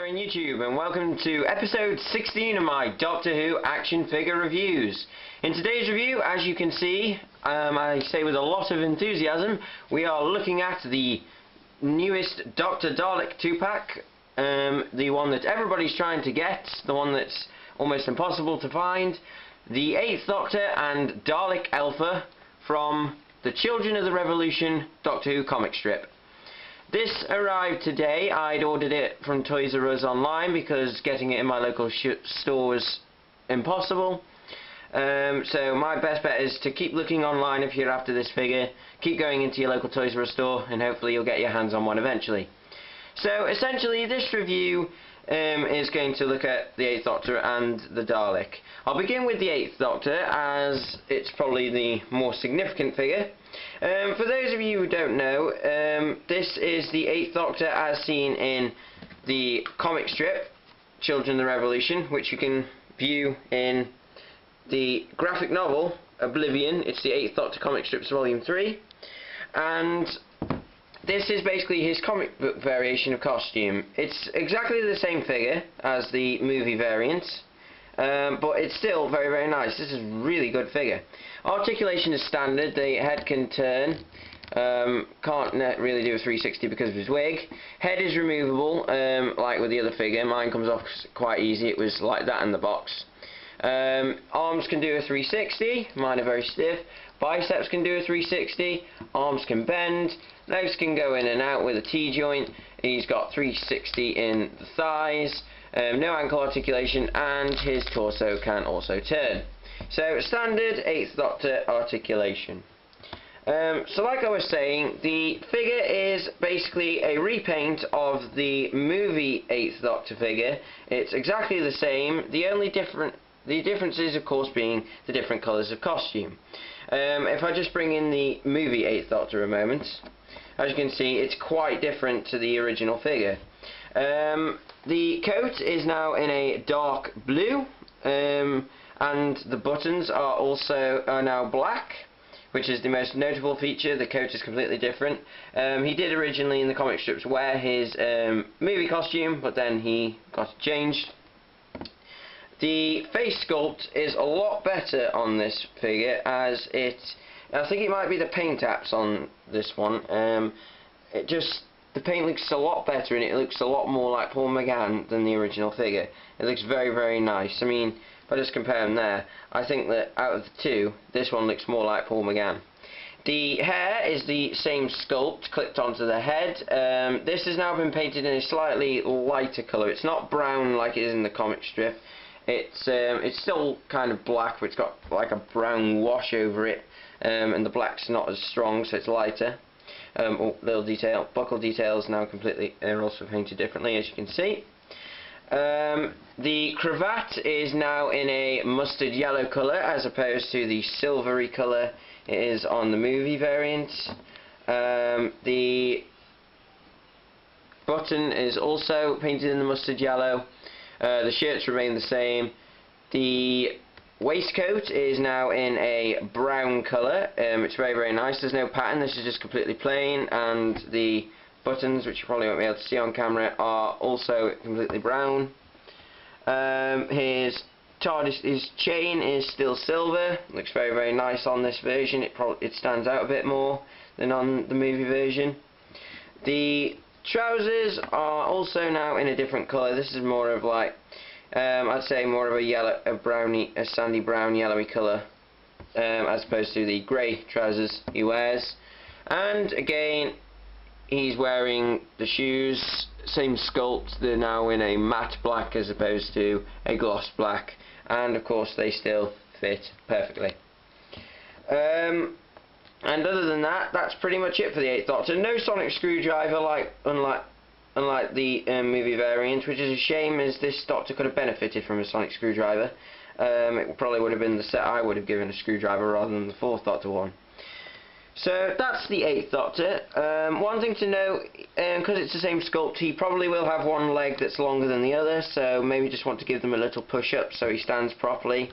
there in YouTube, and welcome to episode 16 of my Doctor Who action figure reviews. In today's review, as you can see, I say with a lot of enthusiasm, we are looking at the newest Dr. Dalek 2-pack, the one that everybody's trying to get, the one that's almost impossible to find, the 8th Doctor and Dalek Alpha from the Children of the Revolution Doctor Who comic strip. This arrived today. I'd ordered it from Toys R Us online because getting it in my local store was impossible. So my best bet is to keep looking online if you're after this figure. Keep going into your local Toys R Us store and hopefully you'll get your hands on one eventually. So essentially this review is going to look at the 8th Doctor and the Dalek. I'll begin with the 8th Doctor as it's probably the more significant figure. For those of you who don't know, this is the 8th Doctor as seen in the comic strip, Children of the Revolution, which you can view in the graphic novel, Oblivion. It's the 8th Doctor comic strips volume 3. And this is basically his comic book variation of costume. It's exactly the same figure as the movie variant, but it's still very, very nice. This is a really good figure. Articulation is standard. The head can turn. Can't really do a 360 because of his wig. Head is removable, like with the other figure. Mine comes off quite easy. It was like that in the box. Arms can do a 360. Mine are very stiff. Biceps can do a 360. Arms can bend. Legs can go in and out with a T-joint. He's got 360 in the thighs. No ankle articulation, and his torso can also turn. So standard 8th Doctor articulation. So like I was saying, the figure is basically a repaint of the movie 8th Doctor figure. It's exactly the same. The difference is, of course, being the different colours of costume. If I just bring in the movie 8th Doctor a moment, as you can see, it's quite different to the original figure. The coat is now in a dark blue, and the buttons are now black, which is the most notable feature. The coat is completely different. He did originally in the comic strips wear his movie costume, but then he got it changed. The face sculpt is a lot better on this figure, as I think it might be the paint apps on this one. The paint looks a lot better and it looks a lot more like Paul McGann than the original figure. It looks very, very nice. I mean, if I just compare them there, I think that out of the two, this one looks more like Paul McGann. The hair is the same sculpt clipped onto the head. This has now been painted in a slightly lighter colour. It's not brown like it is in the comic strip. It's still kind of black, but it's got like a brown wash over it, and the black's not as strong, so it's lighter. Little detail, buckle details now completely are also painted differently, as you can see. The cravat is now in a mustard yellow colour as opposed to the silvery colour it is on the movie variant. The button is also painted in the mustard yellow. The shirts remain the same. The waistcoat is now in a brown colour. It's very, very nice. There's no pattern. This is just completely plain, and the buttons, which you probably won't be able to see on camera, are also completely brown. His chain is still silver. Looks very, very nice on this version. It stands out a bit more than on the movie version. The trousers are also now in a different colour. This is more of like, I'd say more of a sandy brown yellowy colour, as opposed to the grey trousers he wears. And again, he's wearing the shoes, same sculpt. They're now in a matte black as opposed to a gloss black, and of course they still fit perfectly. And other than that, that's pretty much it for the 8th Doctor. No sonic screwdriver, unlike the movie variant, which is a shame, as this Doctor could have benefited from a sonic screwdriver. It probably would have been the set I would have given a screwdriver rather than the 4th Doctor one. So that's the 8th Doctor. One thing to note, because it's the same sculpt, he probably will have one leg that's longer than the other, so maybe just want to give them a little push-up so he stands properly.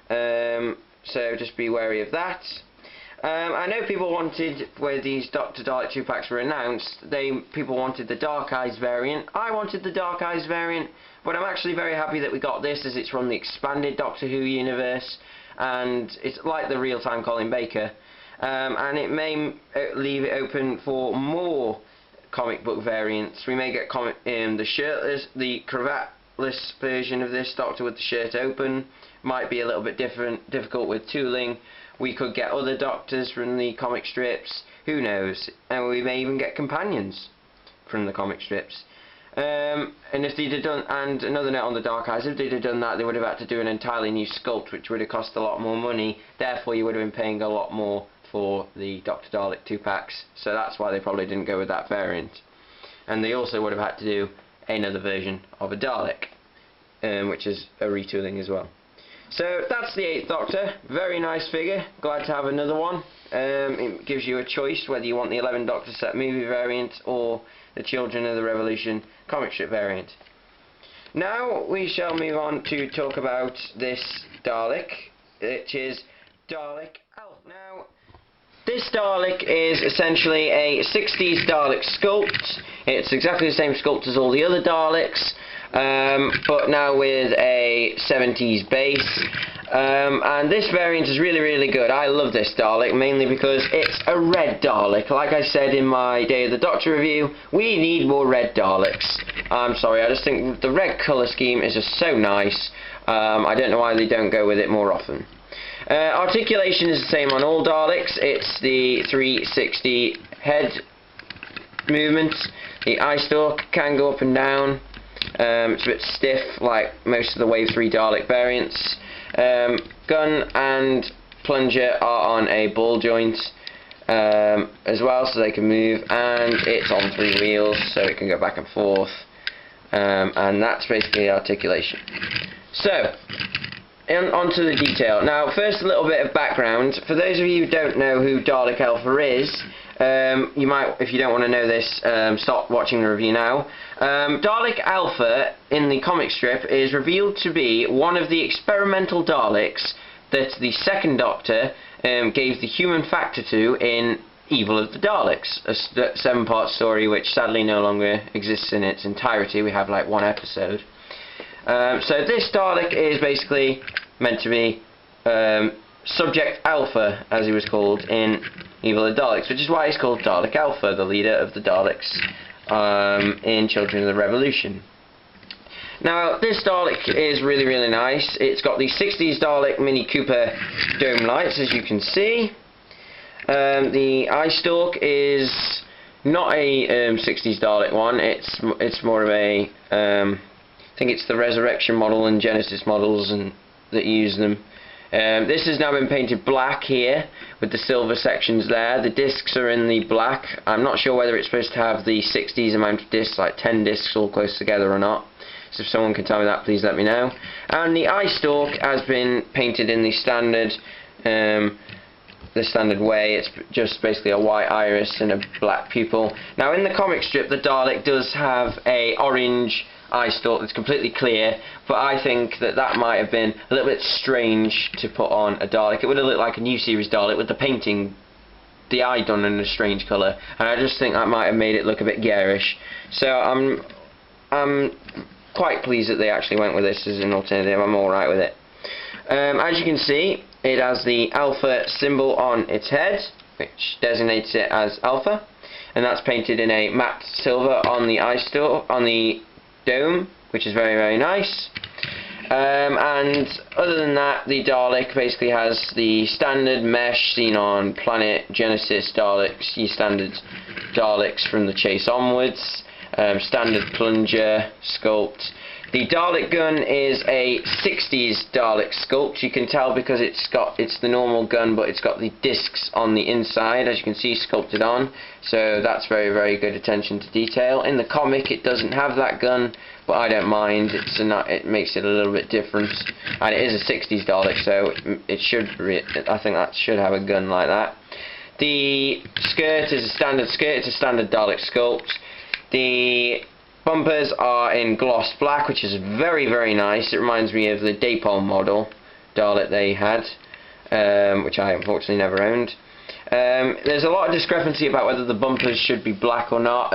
So just be wary of that. I know people wanted, where these Dr. Dalek 2-packs were announced, people wanted the Dark Eyes variant. I wanted the Dark Eyes variant, but I'm actually very happy that we got this, as it's from the expanded Doctor Who universe, and it's like the real-time Colin Baker, and it may leave it open for more comic book variants. We may get the shirtless, the cravatless version of this Doctor with the shirt open. Might be a little bit difficult with tooling. We could get other Doctors from the comic strips, who knows, and we may even get companions from the comic strips. And if they'd have done, and another note on the Dark Eyes, if they'd have done that, they would have had to do an entirely new sculpt, which would have cost a lot more money. Therefore, you would have been paying a lot more for the Dr. Dalek 2-packs. So that's why they probably didn't go with that variant. And they also would have had to do another version of a Dalek, which is a retooling as well. So that's the 8th Doctor. Very nice figure. Glad to have another one. It gives you a choice whether you want the 11 Doctor set movie variant or the Children of the Revolution comic strip variant. Now we shall move on to talk about this Dalek, which is Dalek Alpha. Now, this Dalek is essentially a 60s Dalek sculpt. It's exactly the same sculpt as all the other Daleks, but now with a 70s base. And this variant is really, really good. I love this Dalek, mainly because it's a red Dalek. Like I said in my Day of the Doctor review, we need more red Daleks. I'm sorry, I just think the red colour scheme is just so nice. I don't know why they don't go with it more often. Articulation is the same on all Daleks. It's the 360 head movement. The eye stalk can go up and down. It's a bit stiff, like most of the Wave 3 Dalek variants. Gun and plunger are on a ball joint as well, so they can move, and it's on 3 wheels, so it can go back and forth. And that's basically articulation. So, on to the detail. Now, first a little bit of background. For those of you who don't know who Dalek Alpha is, you might, if you don't want to know this, stop watching the review now. Dalek Alpha in the comic strip is revealed to be one of the experimental Daleks that the second Doctor gave the human factor to in Evil of the Daleks, a 7-part story which sadly no longer exists in its entirety. We have like 1 episode. So this Dalek is basically meant to be Subject Alpha, as he was called in Evil of the Daleks, which is why he's called Dalek Alpha, the leader of the Daleks in Children of the Revolution. Now, this Dalek is really, really nice. It's got the 60s Dalek Mini Cooper dome lights, as you can see. The eye stalk is not a 60s Dalek one. It's more of a I think it's the Resurrection model and Genesis models that use them. This has now been painted black here with the silver sections there. The discs are in the black. I'm not sure whether it's supposed to have the 60s amount of discs, like 10 discs all close together or not. So if someone can tell me that, please let me know. And the eye stalk has been painted in the standard way. It's just basically a white iris and a black pupil. Now in the comic strip, the Dalek does have a orange eye stalk that's completely clear, but I think that might have been a little bit strange to put on a Dalek. It would have looked like a new series Dalek with the painting, the eye done in a strange colour, and I just think that might have made it look a bit garish. So I'm quite pleased that they actually went with this as an alternative. I'm alright with it. As you can see, it has the Alpha symbol on its head, which designates it as Alpha, and that's painted in a matte silver on the eye stalk, on the dome, which is very, very nice. And other than that, the Dalek basically has the standard mesh seen on Planet Genesis Daleks, your standard Daleks from the chase onwards, standard plunger sculpt. The Dalek gun is a 60s Dalek sculpt. You can tell because it's the normal gun, but it's got the discs on the inside, as you can see, sculpted on. So that's very, very good attention to detail. In the comic, it doesn't have that gun, but I don't mind. It makes it a little bit different, and it is a 60s Dalek, so I think that should have a gun like that. The skirt is a standard skirt. It's a standard Dalek sculpt. The bumpers are in gloss black, which is very, very nice. It reminds me of the Dapol model Dalek they had, which I unfortunately never owned. There's a lot of discrepancy about whether the bumpers should be black or not.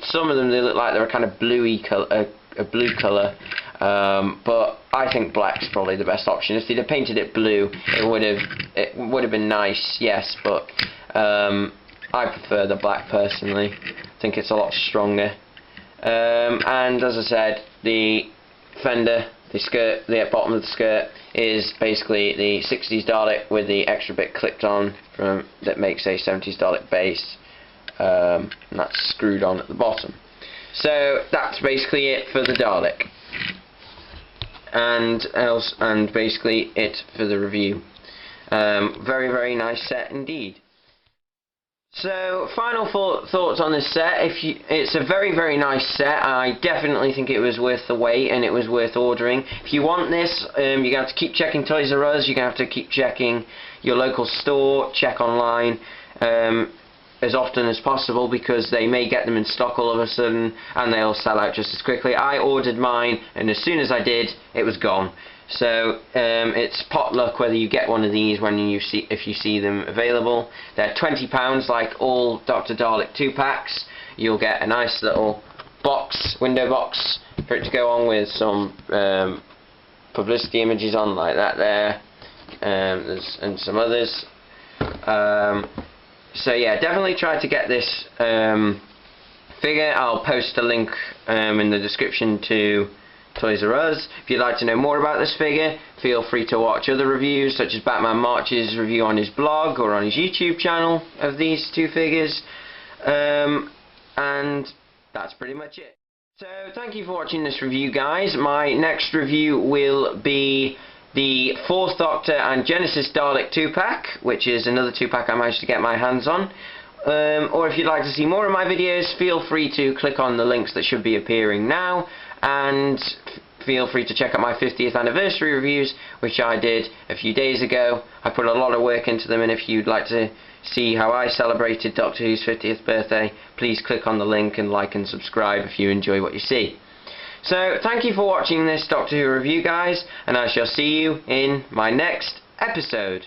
Some of them, they look like they're a kind of bluey colour, a blue colour, but I think black's probably the best option. If they'd have painted it blue, it would have been nice, yes, but I prefer the black personally. I think it's a lot stronger. And as I said, the fender, the skirt, the bottom of the skirt is basically the 60s Dalek with the extra bit clipped on that makes a 70s Dalek base, and that's screwed on at the bottom. So that's basically it for the Dalek, and basically it for the review. Very, very nice set indeed. So, final thoughts on this set. It's a very, very nice set. I definitely think it was worth the wait, and it was worth ordering. If you want this, you're going to have to keep checking Toys R Us, you're going to have to keep checking your local store, check online as often as possible, because they may get them in stock all of a sudden, and they'll sell out just as quickly. I ordered mine, and as soon as I did, it was gone. So it's pot luck whether you get one of these if you see them available. They're £20 like all Dr. Dalek 2-packs. You'll get a nice little box, window box, for it to go on with some publicity images on like that there, and some others. So yeah, definitely try to get this figure. I'll post a link in the description to Toys R Us. If you'd like to know more about this figure, feel free to watch other reviews, such as Batman March's review on his blog or on his YouTube channel of these two figures. And that's pretty much it. So thank you for watching this review, guys. My next review will be the 4th Doctor and Genesis Dalek 2-pack, which is another 2-pack I managed to get my hands on. Or if you'd like to see more of my videos, feel free to click on the links that should be appearing now, and feel free to check out my 50th anniversary reviews, which I did a few days ago. I put a lot of work into them, and if you'd like to see how I celebrated Doctor Who's 50th birthday, please click on the link and like and subscribe if you enjoy what you see. So thank you for watching this Doctor Who review, guys, and I shall see you in my next episode.